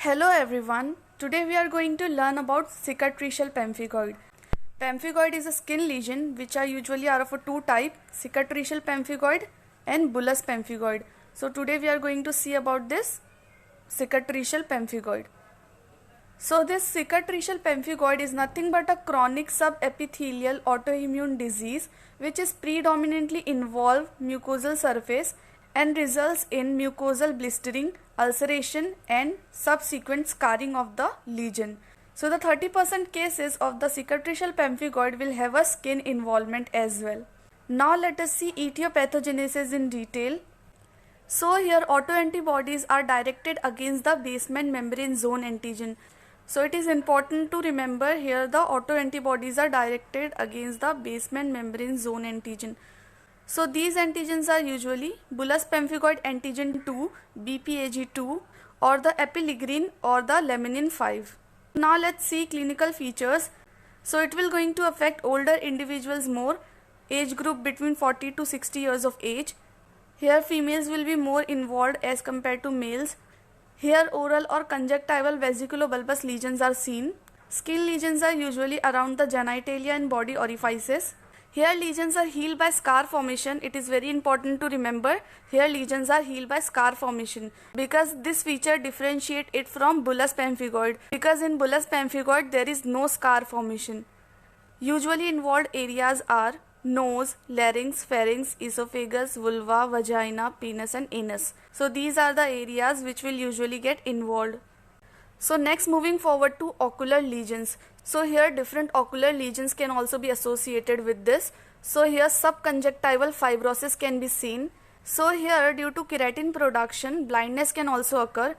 Hello everyone. Today we are going to learn about cicatricial pemphigoid. Pemphigoid is a skin lesion which are usually are of a two type, cicatricial pemphigoid and bullous pemphigoid. So today we are going to see about this cicatricial pemphigoid. So this cicatricial pemphigoid is nothing but a chronic subepithelial autoimmune disease which is predominantly involve mucosal surface and results in mucosal blistering, ulceration and subsequent scarring of the lesion. So the 30% cases of the cicatricial pemphigoid will have a skin involvement as well. Now let us see etiopathogenesis in detail. So here autoantibodies are directed against the basement membrane zone antigen. So it is important to remember here the autoantibodies are directed against the basement membrane zone antigen. So these antigens are usually bullous pemphigoid antigen 2, BPAG2 or the epiligrin or the laminin 5. Now let's see clinical features. So it will going to affect older individuals more, age group between 40 to 60 years of age. Here females will be more involved as compared to males. Here oral or conjunctival vesiculobulbous lesions are seen. Skin lesions are usually around the genitalia and body orifices. Here lesions are healed by scar formation. It is very important to remember here lesions are healed by scar formation because this feature differentiate it from bullous pemphigoid, because in bullous pemphigoid there is no scar formation. Usually involved areas are nose, larynx, pharynx, esophagus, vulva, vagina, penis and anus. So these are the areas which will usually get involved. So next moving forward to ocular lesions. So here different ocular lesions can also be associated with this. So here subconjunctival fibrosis can be seen. So here due to keratin production blindness can also occur.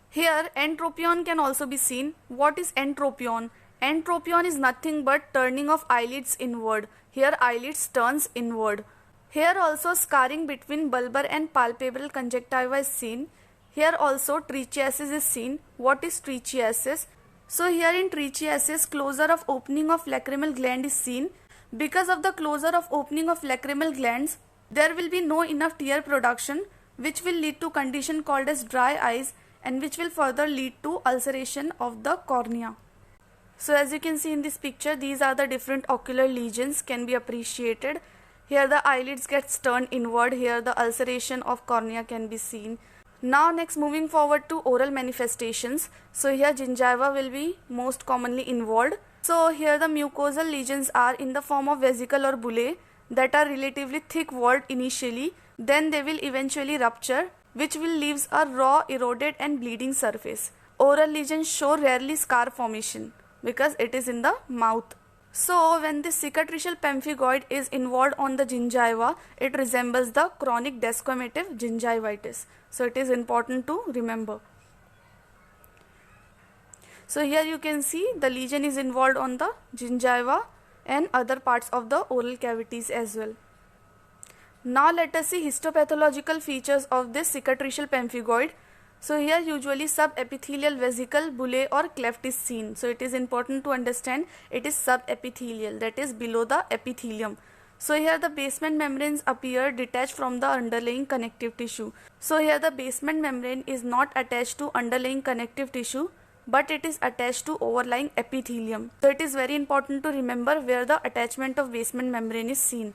Here entropion can also be seen. What is entropion? Entropion is nothing but turning of eyelids inward. Here eyelids turns inward. Here also scarring between bulbar and palpebral conjunctiva is seen. Here also trichiasis is seen. What is trichiasis? So here in trichiasis closure of opening of lacrimal gland is seen. Because of the closure of opening of lacrimal glands, there will be no enough tear production which will lead to condition called as dry eyes and which will further lead to ulceration of the cornea. So as you can see in this picture, these are the different ocular lesions can be appreciated. Here the eyelids gets turned inward. Here the ulceration of cornea can be seen. Now next moving forward to oral manifestations. So here gingiva will be most commonly involved. So here the mucosal lesions are in the form of vesicle or bullae that are relatively thick walled initially. Then they will eventually rupture, which will leaves a raw, eroded and bleeding surface. Oral lesions show rarely scar formation because it is in the mouth. So when this cicatricial pemphigoid is involved on the gingiva, it resembles the chronic desquamative gingivitis. So it is important to remember. So here you can see the lesion is involved on the gingiva and other parts of the oral cavities as well. Now let us see histopathological features of this cicatricial pemphigoid. So here usually subepithelial vesicle, bullae or cleft is seen. So it is important to understand it is subepithelial, that is below the epithelium. So here the basement membranes appear detached from the underlying connective tissue. So here the basement membrane is not attached to underlying connective tissue, but it is attached to overlying epithelium. So it is very important to remember where the attachment of basement membrane is seen.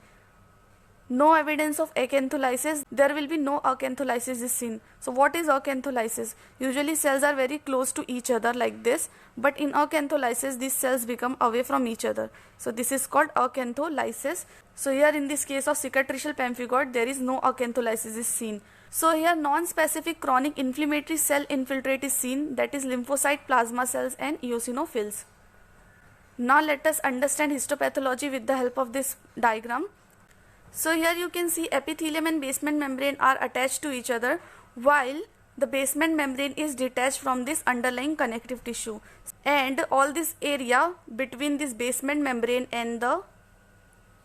No evidence of acantholysis. There will be no acantholysis is seen. So what is acantholysis? Usually cells are very close to each other like this, but in acantholysis these cells become away from each other. So this is called acantholysis. So here in this case of cicatricial pemphigoid there is no acantholysis is seen. So here non-specific chronic inflammatory cell infiltrate is seen, that is lymphocyte plasma cells and eosinophils. Now let us understand histopathology with the help of this diagram. So here you can see epithelium and basement membrane are attached to each other while the basement membrane is detached from this underlying connective tissue, and all this area between this basement membrane and the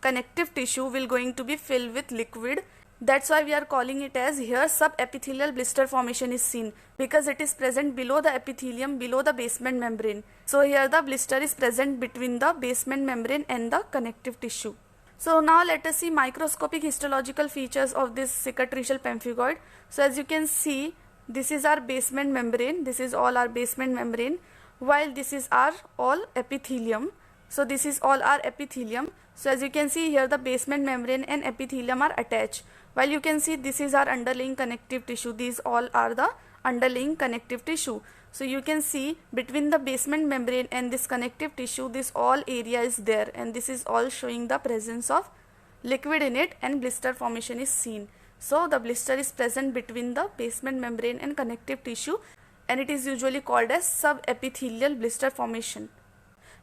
connective tissue will going to be filled with liquid. That's why we are calling it as here subepithelial blister formation is seen, because it is present below the epithelium, below the basement membrane. So here the blister is present between the basement membrane and the connective tissue. So now let us see microscopic histological features of this cicatricial pemphigoid. So as you can see, this is our basement membrane, this is all our basement membrane, while this is our all epithelium. So this is all our epithelium. So as you can see here, the basement membrane and epithelium are attached, while you can see this is our underlying connective tissue. These all are the underlying connective tissue. So you can see between the basement membrane and this connective tissue, this all area is there, and this is all showing the presence of liquid in it, and blister formation is seen. So the blister is present between the basement membrane and connective tissue, and it is usually called as subepithelial blister formation.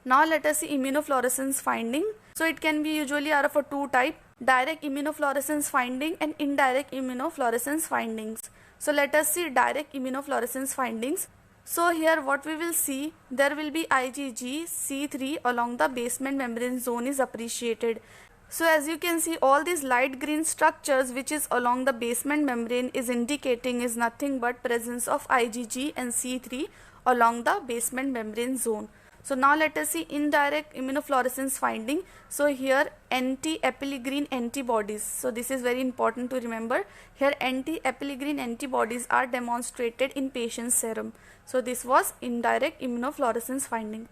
Now let us see immunofluorescence finding. So it can be usually are of a two type: direct immunofluorescence finding and indirect immunofluorescence findings. So let us see direct immunofluorescence findings. So here what we will see, there will be IgG C3 along the basement membrane zone is appreciated. So as you can see, all these light green structures which is along the basement membrane is indicating is nothing but presence of IgG and C3 along the basement membrane zone. So now let us see indirect immunofluorescence finding. So here anti-apellegrine antibodies. So this is very important to remember. Here anti-apellegrine antibodies are demonstrated in patient's serum. So this was indirect immunofluorescence finding.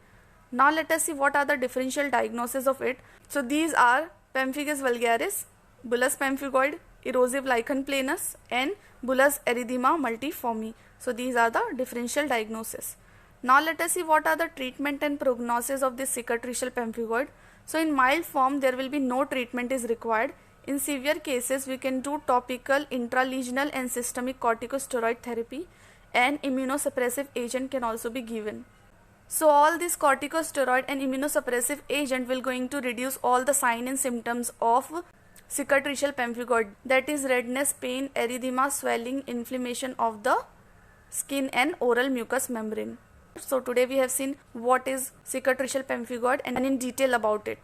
Now let us see what are the differential diagnoses of it. So these are pemphigus vulgaris, bullous pemphigoid, erosive lichen planus, and bullous erythema multiforme. So these are the differential diagnoses. Now let us see what are the treatment and prognosis of this cicatricial pemphigoid. So in mild form there will be no treatment is required. In severe cases we can do topical, intralesional and systemic corticosteroid therapy, and immunosuppressive agent can also be given. So all this corticosteroid and immunosuppressive agent will going to reduce all the signs and symptoms of cicatricial pemphigoid, that is redness, pain, erythema, swelling, inflammation of the skin and oral mucous membrane. So today we have seen what is cicatricial pemphigoid and in detail about it.